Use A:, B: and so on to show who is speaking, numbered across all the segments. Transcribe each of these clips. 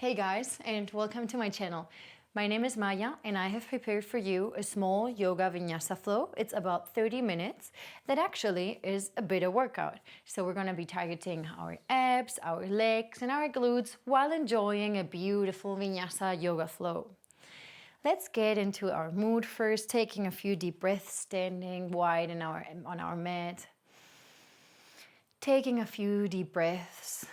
A: Hey guys, and welcome to my channel. My name is Maya and I have prepared for you a small yoga vinyasa flow. It's about 30 minutes. That actually is a bit of workout. So we're going to be targeting our abs, our legs and our glutes while enjoying a beautiful vinyasa yoga flow. Let's get into our mood first, taking a few deep breaths, standing wide on our mat. Taking a few deep breaths.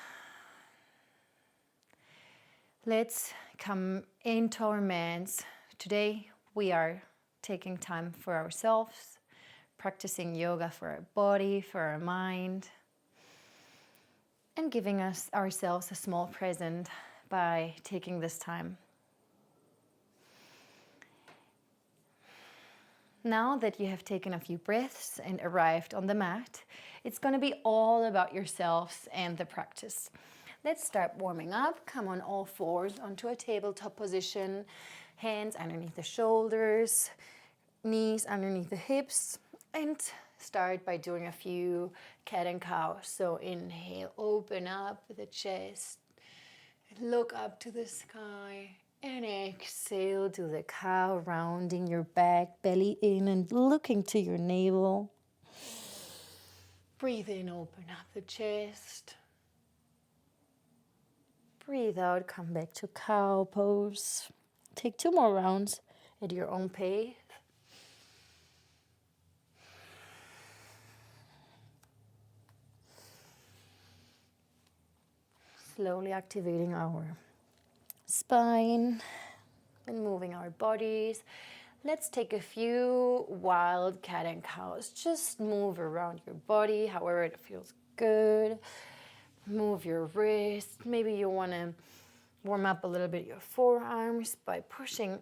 A: Let's come into our mats. Today we are taking time for ourselves, practicing yoga for our body, for our mind, and giving ourselves a small present by taking this time. Now that you have taken a few breaths and arrived on the mat, it's going to be all about yourselves and the practice. Let's start warming up. Come on all fours onto a tabletop position. Hands underneath the shoulders, knees underneath the hips. And start by doing a few cat and cow. So inhale, open up the chest. Look up to the sky. And exhale, do the cow, rounding your back, belly in and looking to your navel. Breathe in, open up the chest. Breathe out, come back to cow pose. Take 2 more rounds at your own pace. Slowly activating our spine and moving our bodies. Let's take a few wild cat and cows. Just move around your body however it feels good. Move your wrist. Maybe you want to warm up a little bit your forearms by pushing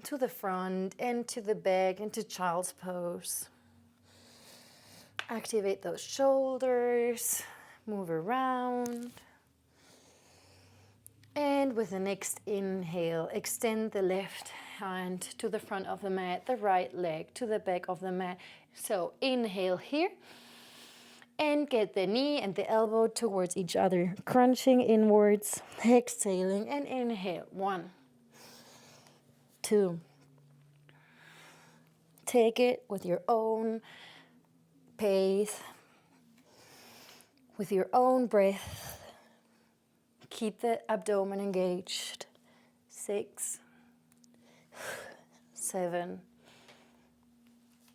A: to the front and to the back into child's pose. Activate those shoulders. Move around. And with the next inhale, extend the left hand to the front of the mat, the right leg to the back of the mat. So inhale here. And get the knee and the elbow towards each other, crunching inwards, exhaling and inhale. 1, 2. Take it with your own pace, with your own breath. Keep the abdomen engaged. 6, 7,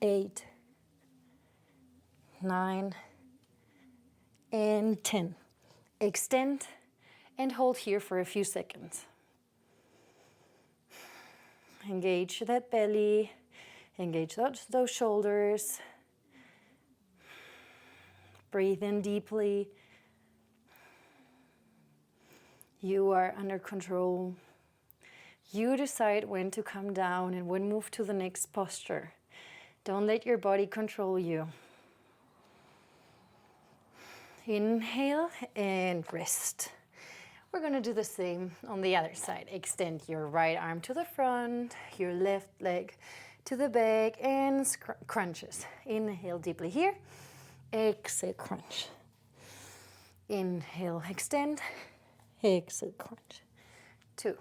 A: 8, 9, and 10. Extend and hold here for a few seconds. Engage that belly, engage those shoulders. Breathe in deeply. You are under control. You decide when to come down and when move to the next posture. Don't let your body control you. Inhale and rest. We're going to do the same on the other side. Extend your right arm to the front, your left leg to the back, and crunches. Inhale deeply here. Exhale, crunch. Inhale, extend. Exhale, crunch. 2,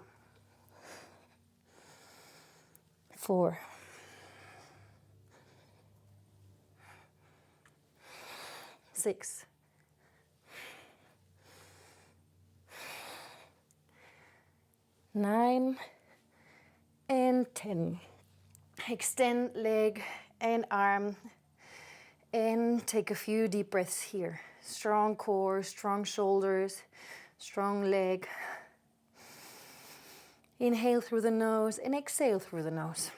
A: 4, 6, 9, and 10. Extend leg and arm and take a few deep breaths here. Strong core, strong shoulders, strong leg. Inhale through the nose and exhale through the nose.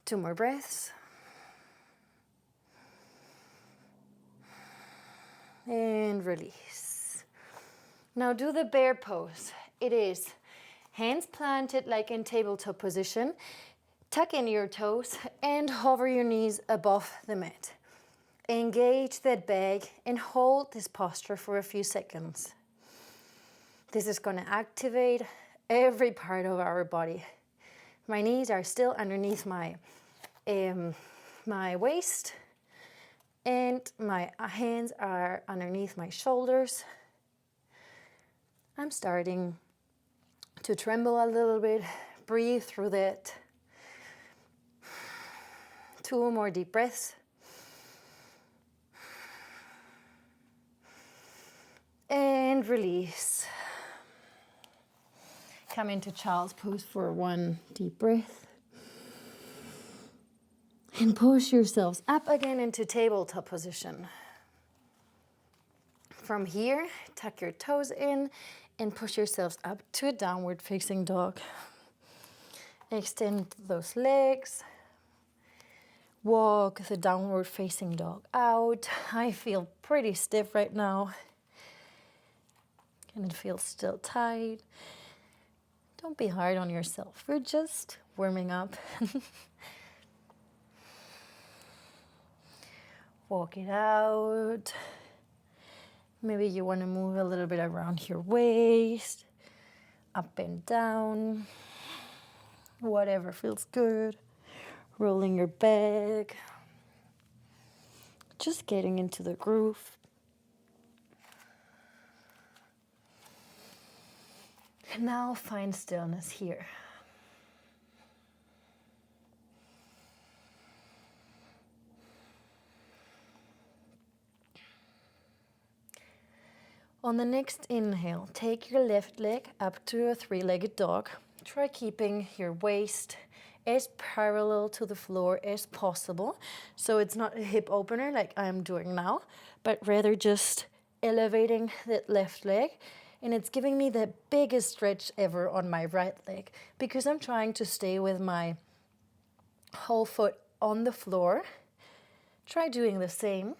A: Two more breaths. And release. Now do the bear pose. It is hands planted like in tabletop position. Tuck in your toes and hover your knees above the mat. Engage that back and hold this posture for a few seconds. This is going to activate every part of our body. My knees are still underneath my waist. And my hands are underneath my shoulders. I'm starting to tremble a little bit. Breathe through that. 2 more deep breaths. And release. Come into child's pose for 1 deep breath. And push yourselves up again into tabletop position. From here, tuck your toes in and push yourselves up to a downward facing dog. Extend those legs. Walk the downward facing dog out. I feel pretty stiff right now. And it feels still tight. Don't be hard on yourself. We're just warming up. Walk it out. Maybe you want to move a little bit around your waist, up and down, whatever feels good. Rolling your back. Just getting into the groove. And now find stillness here. On the next inhale, take your left leg up to a 3-legged dog. Try keeping your waist as parallel to the floor as possible. So it's not a hip opener like I'm doing now, but rather just elevating that left leg. And it's giving me the biggest stretch ever on my right leg because I'm trying to stay with my whole foot on the floor. Try doing the same.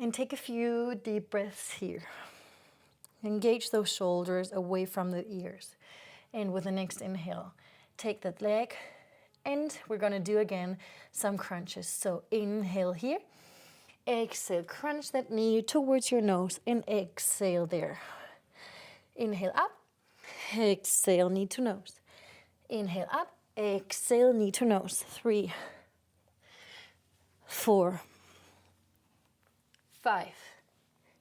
A: And take a few deep breaths here. Engage those shoulders away from the ears. And with the next inhale, take that leg. And we're going to do again some crunches. So inhale here. Exhale, crunch that knee towards your nose and exhale there. Inhale up. Exhale, knee to nose. Inhale up. Exhale, knee to nose. 3, 4, 5,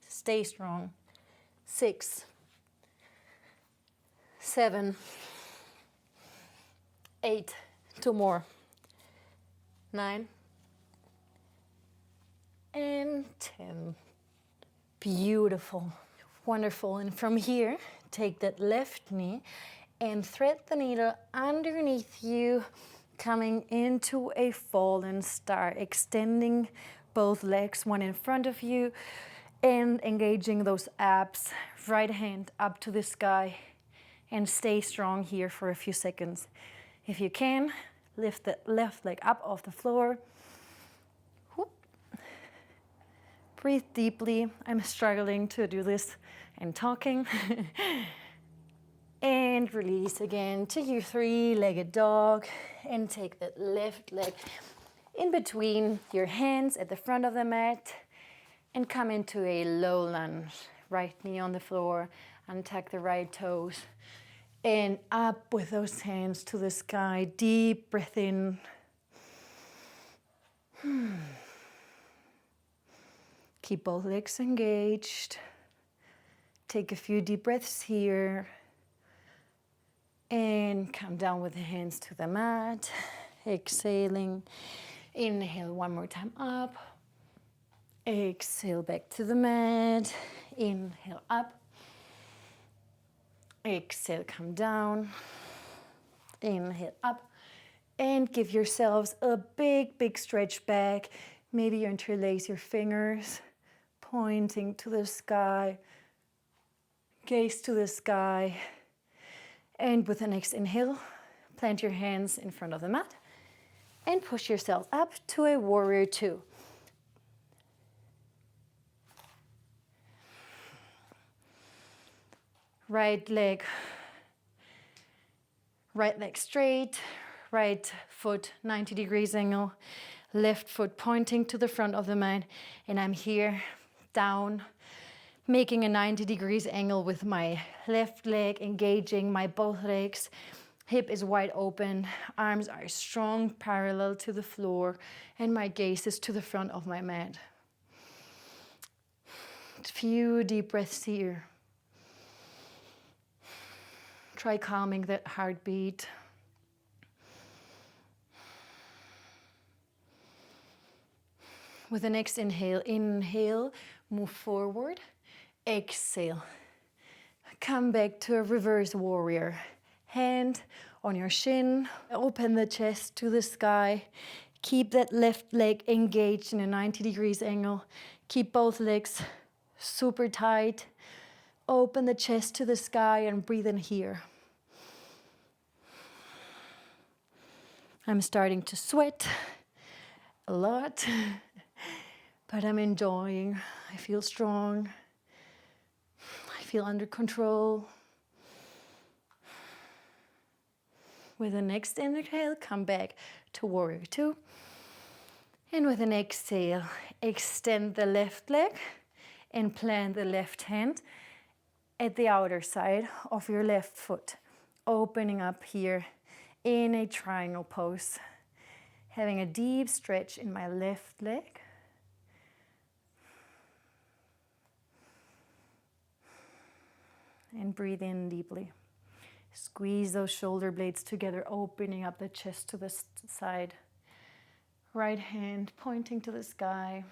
A: stay strong, 6, 7, 8, 2 more, 9, and 10. Beautiful, wonderful. And from here, take that left knee and thread the needle underneath you, coming into a fallen star, extending both legs, one in front of you, and engaging those abs. Right hand up to the sky, and stay strong here for a few seconds. If you can, lift the left leg up off the floor. Whoop. Breathe deeply. I'm struggling to do this and talking. And release again to your 3-legged dog, and take that left leg in between your hands at the front of the mat and come into a low lunge. Right knee on the floor, untuck the right toes, and up with those hands to the sky. Deep breath in. Keep both legs engaged. Take a few deep breaths here. And come down with the hands to the mat. Exhaling. Inhale 1 more time up. Exhale back to the mat. Inhale up. Exhale, come down. Inhale up. And give yourselves a big, big stretch back. Maybe you interlace your fingers, pointing to the sky. Gaze to the sky. And with the next inhale, plant your hands in front of the mat. And push yourself up to a warrior 2. Right leg straight, right foot 90 degrees angle, left foot pointing to the front of the mat, and I'm here down, making a 90 degrees angle with my left leg, engaging my both legs, Hip is wide open, arms are strong, parallel to the floor, and my gaze is to the front of my mat. A few deep breaths here. Try calming that heartbeat. With the next inhale, move forward. Exhale. Come back to a reverse warrior. Hand on your shin, open the chest to the sky. Keep that left leg engaged in a 90 degrees angle. Keep both legs super tight. Open the chest to the sky and breathe in here. I'm starting to sweat a lot, but I'm enjoying. I feel strong. I feel under control. With the next inhale, come back to warrior two. And with an exhale, extend the left leg and plant the left hand at the outer side of your left foot. Opening up here in a triangle pose. Having a deep stretch in my left leg. And breathe in deeply. Squeeze those shoulder blades together, opening up the chest to the side. Right hand pointing to the sky.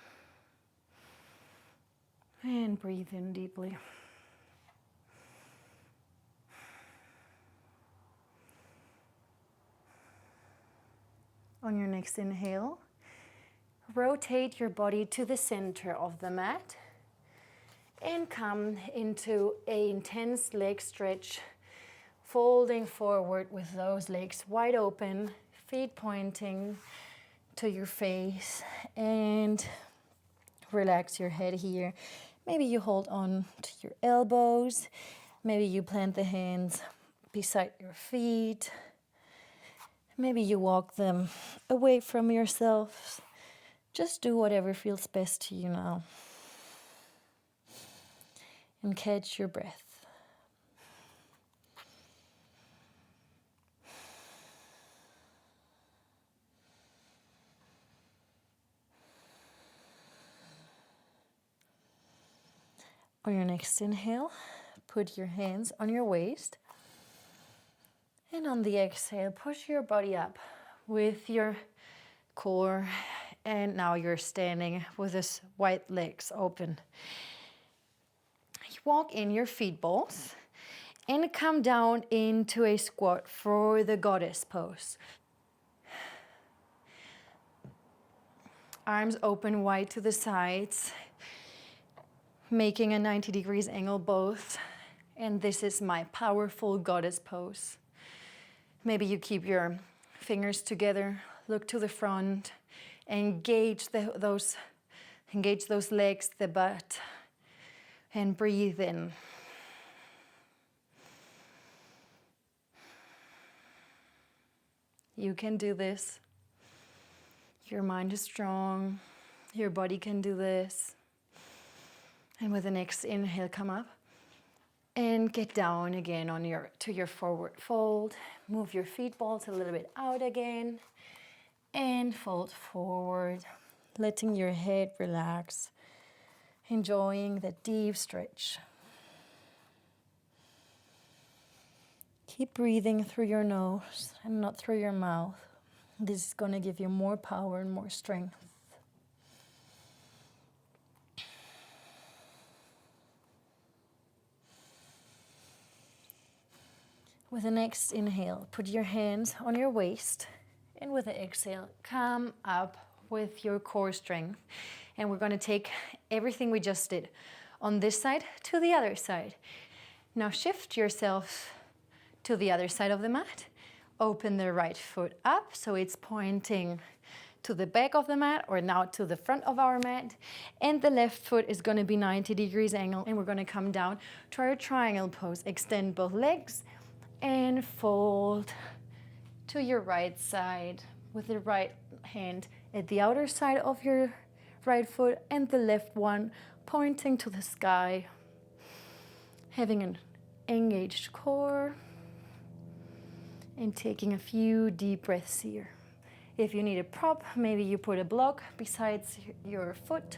A: And breathe in deeply. On your next inhale, rotate your body to the center of the mat and come into an intense leg stretch, folding forward with those legs wide open, feet pointing to your face, and relax your head here. Maybe you hold on to your elbows, maybe you plant the hands beside your feet. Maybe you walk them away from yourself. Just do whatever feels best to you now. And catch your breath. On your next inhale, put your hands on your waist. And on the exhale, push your body up with your core. And now you're standing with his wide legs open. You walk in your feet balls and come down into a squat for the goddess pose. Arms open wide to the sides, making a 90 degrees angle both. And this is my powerful goddess pose. Maybe you keep your fingers together, look to the front, engage those legs, the butt, and breathe in. You can do this. Your mind is strong. Your body can do this. And with the next inhale, come up. And get down again to your forward fold. Move your feet balls a little bit out again. And fold forward, letting your head relax. Enjoying the deep stretch. Keep breathing through your nose and not through your mouth. This is going to give you more power and more strength. With the next inhale, put your hands on your waist. And with the exhale, come up with your core strength. And we're going to take everything we just did on this side to the other side. Now shift yourself to the other side of the mat. Open the right foot up so it's pointing to the back of the mat or now to the front of our mat. And the left foot is going to be 90 degrees angle. And we're going to come down to our triangle pose. Extend both legs and fold to your right side with the right hand at the outer side of your right foot and the left one pointing to the sky. Having an engaged core And taking a few deep breaths here. If you need a prop, maybe you put a block besides your foot.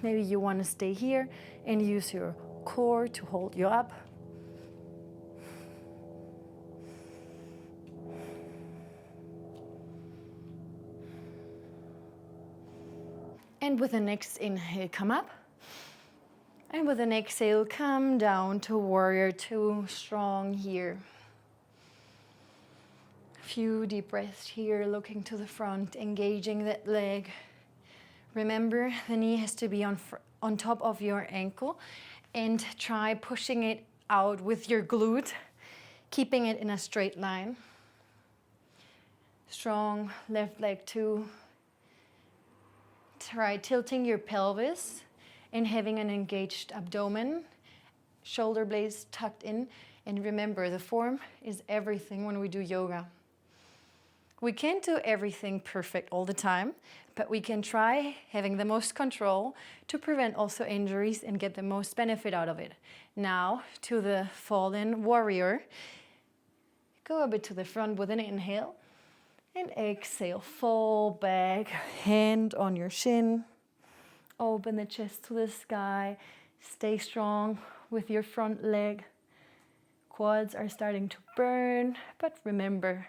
A: Maybe you want to stay here and use your core to hold you up. And with the next inhale, come up. And with an exhale, come down to warrior two, strong here. Few deep breaths here, looking to the front, engaging that leg. Remember, the knee has to be on top of your ankle, and try pushing it out with your glute, keeping it in a straight line. Strong left leg too. Try tilting your pelvis and having an engaged abdomen, shoulder blades tucked in. And remember, the form is everything when we do yoga. We can't do everything perfect all the time, but we can try having the most control to prevent also injuries and get the most benefit out of it. Now to the fallen warrior. Go a bit to the front with an inhale and exhale. Fall back, hand on your shin. Open the chest to the sky. Stay strong with your front leg. Quads are starting to burn, but remember,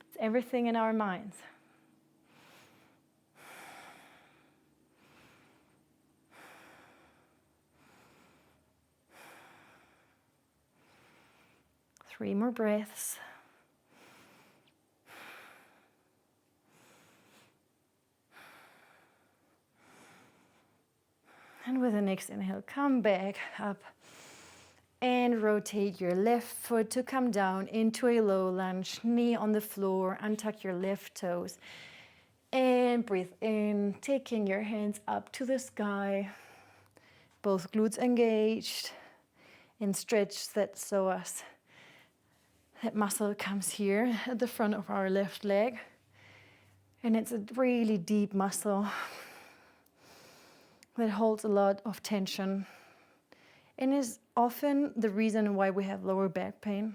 A: it's everything in our minds. Three more breaths. And with the next inhale, come back up and rotate your left foot to come down into a low lunge, knee on the floor, untuck your left toes. And breathe in, taking your hands up to the sky, both glutes engaged, and stretch that psoas. That muscle comes here at the front of our left leg, and it's a really deep muscle that holds a lot of tension and is often the reason why we have lower back pain.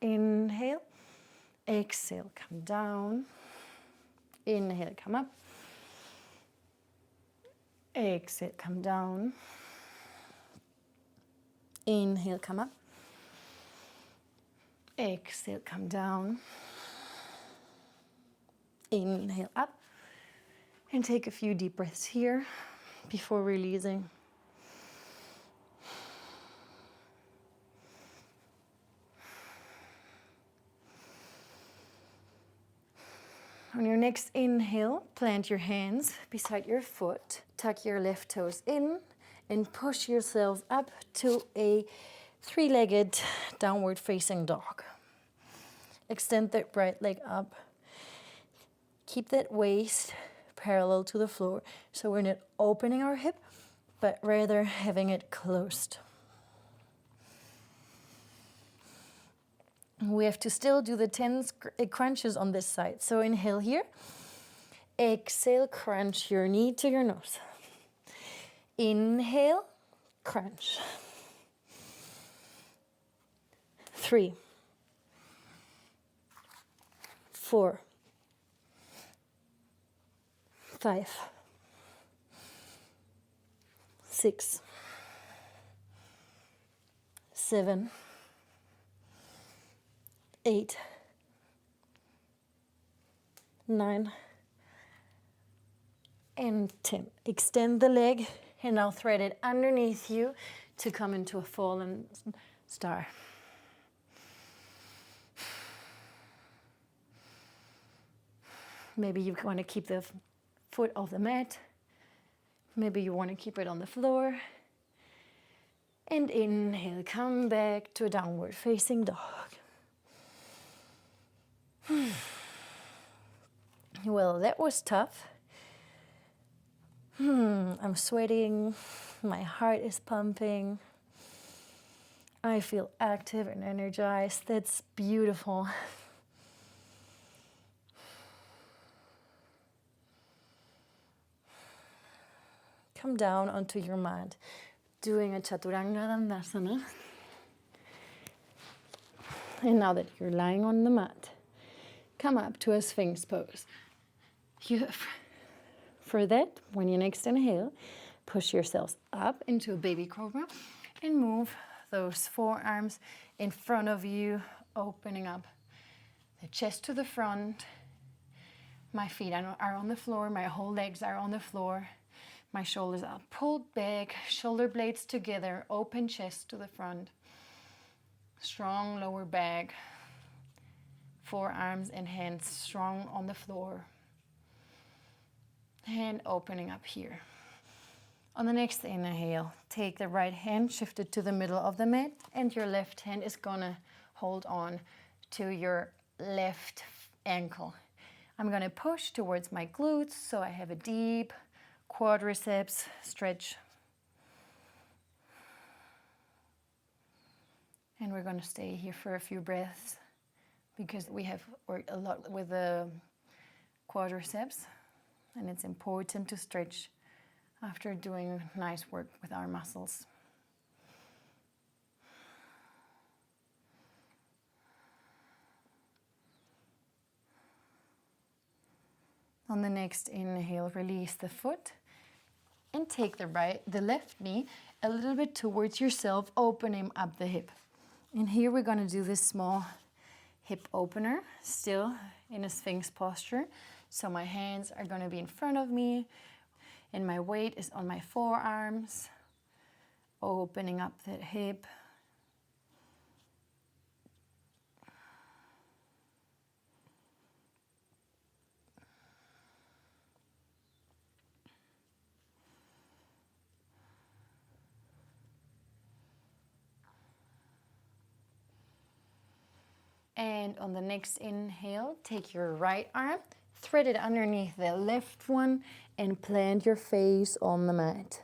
A: Inhale, exhale, come down. Inhale, come up. Exhale, come down. Inhale, come up. Exhale, come down. Inhale, up. And take a few deep breaths here before releasing. On your next inhale, plant your hands beside your foot, tuck your left toes in, and push yourselves up to a three-legged downward facing dog. Extend that right leg up. Keep that waist parallel to the floor, so we're not opening our hip, but rather having it closed. We have to still do the 10 crunches on this side. So inhale here. Exhale, crunch your knee to your nose. Inhale, crunch. 3, 4, 5, 6, 7, 8, 9, and 10. Extend the leg and now thread it underneath you to come into a fallen star. Maybe you want to keep the foot off the mat. Maybe you want to keep it on the floor. And inhale, come back to a downward facing dog. Well, that was tough. I'm sweating. My heart is pumping. I feel active and energized. That's beautiful. Come down onto your mat, doing a chaturanga dandasana. And now that you're lying on the mat, come up to a Sphinx pose. For that, when you next inhale, push yourselves up into a baby cobra and move those forearms in front of you, opening up the chest to the front. My feet are on the floor, my whole legs are on the floor. My shoulders are pulled back, shoulder blades together, open chest to the front. Strong lower back, forearms and hands strong on the floor. And opening up here. On the next inhale, take the right hand, shift it to the middle of the mat, and your left hand is gonna hold on to your left ankle. I'm gonna push towards my glutes so I have a deep quadriceps stretch. And we're gonna stay here for a few breaths because we have worked a lot with the quadriceps, and it's important to stretch after doing nice work with our muscles. On the next inhale, release the foot and take the left knee a little bit towards yourself, opening up the hip. And here we're gonna do this small hip opener, still in a Sphinx posture. So my hands are gonna be in front of me and my weight is on my forearms, opening up the hip. And on the next inhale, take your right arm, thread it underneath the left one, and plant your face on the mat.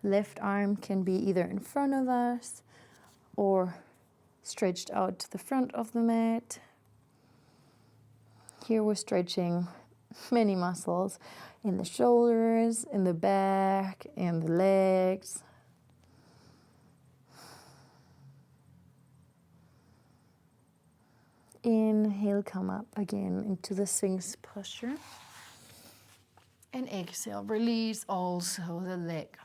A: Left arm can be either in front of us or stretched out to the front of the mat. Here we're stretching many muscles in the shoulders, in the back, and the legs. Inhale, come up again into the Sphinx posture. And exhale, release also the leg.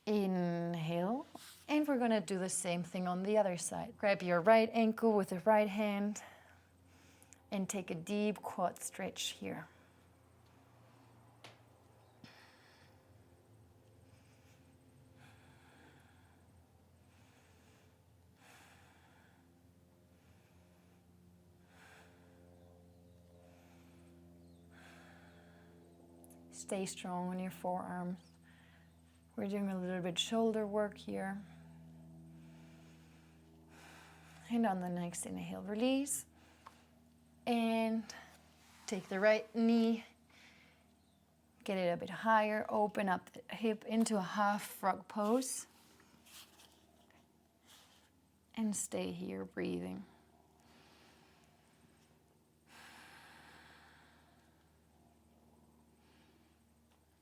A: Inhale, and we're gonna do the same thing on the other side. Grab your right ankle with the right hand and take a deep quad stretch here. Stay strong on your forearms. We're doing a little bit shoulder work here. And on the next inhale, release. And take the right knee, get it a bit higher, open up the hip into a half frog pose. And stay here breathing.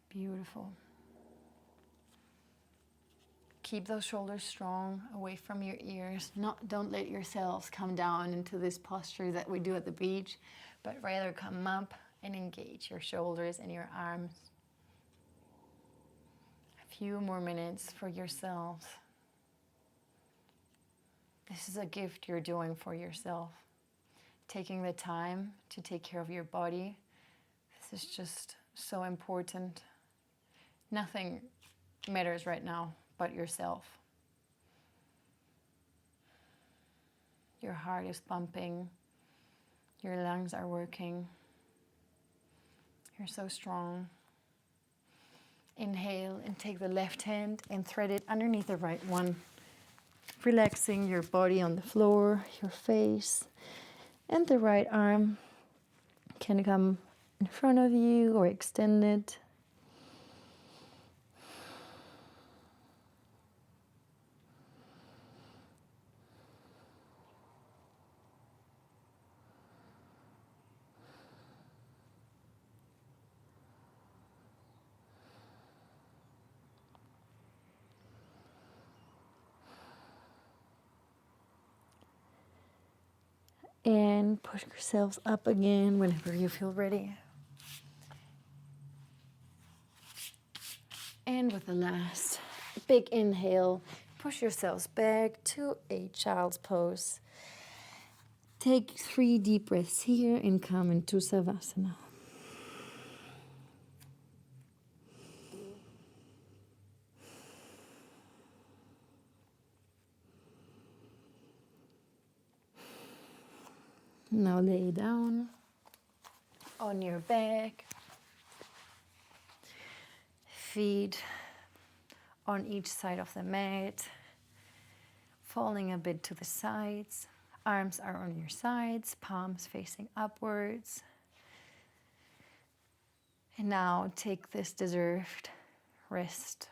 A: Beautiful. Keep those shoulders strong, away from your ears. Don't let yourselves come down into this posture that we do at the beach, but rather come up and engage your shoulders and your arms. A few more minutes for yourselves. This is a gift you're doing for yourself. Taking the time to take care of your body. This is just so important. Nothing matters right now but yourself. Your heart is pumping. Your lungs are working. You're so strong. Inhale and take the left hand and thread it underneath the right one. Relaxing your body on the floor, your face, and the right arm can come in front of you or extend it. And push yourselves up again whenever you feel ready. And with the last big inhale, push yourselves back to a child's pose. Take 3 deep breaths here and come into Savasana. Now lay down on your back, feet on each side of the mat, falling a bit to the sides. Arms are on your sides, palms facing upwards. And now take this deserved rest.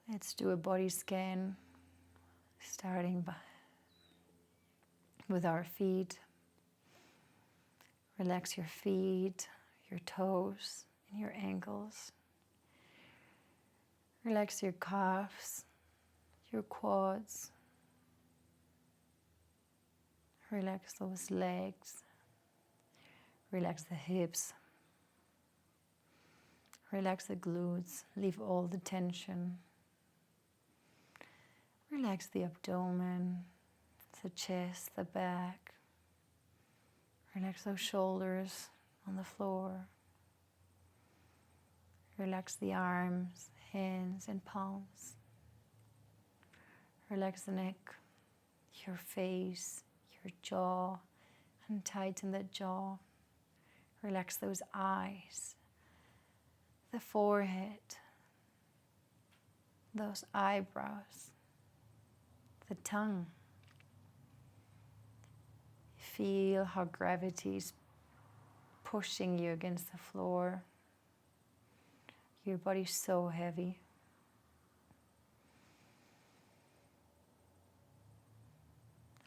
A: Let's do a body scan, starting with our feet. Relax your feet, your toes, and your ankles. Relax your calves, your quads. Relax those legs. Relax the hips. Relax the glutes. Leave all the tension. Relax the abdomen, the chest, the back. Relax those shoulders on the floor. Relax the arms, hands, and palms. Relax the neck, your face, your jaw, and tighten the jaw. Relax those eyes, the forehead, those eyebrows, the tongue. Feel how gravity is pushing you against the floor. Your body's so heavy.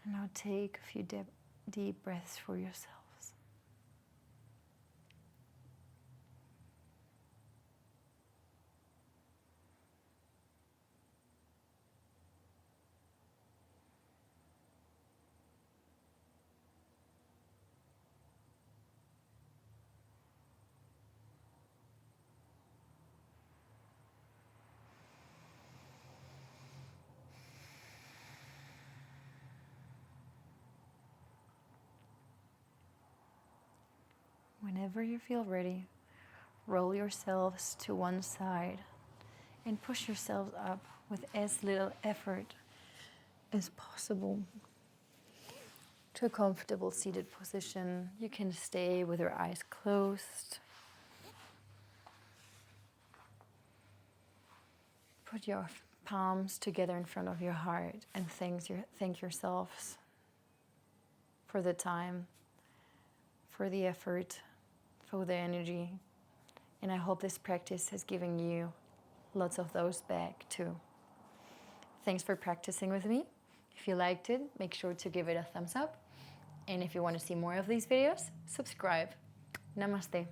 A: And now take a few deep breaths for yourselves. Whenever you feel ready, roll yourselves to one side and push yourselves up with as little effort as possible to a comfortable seated position. You can stay with your eyes closed. Put your palms together in front of your heart and thank yourselves for the time, for the effort, for the energy. And I hope this practice has given you lots of those back too. Thanks for practicing with me. If you liked it, make sure to give it a thumbs up. And if you want to see more of these videos, subscribe. Namaste.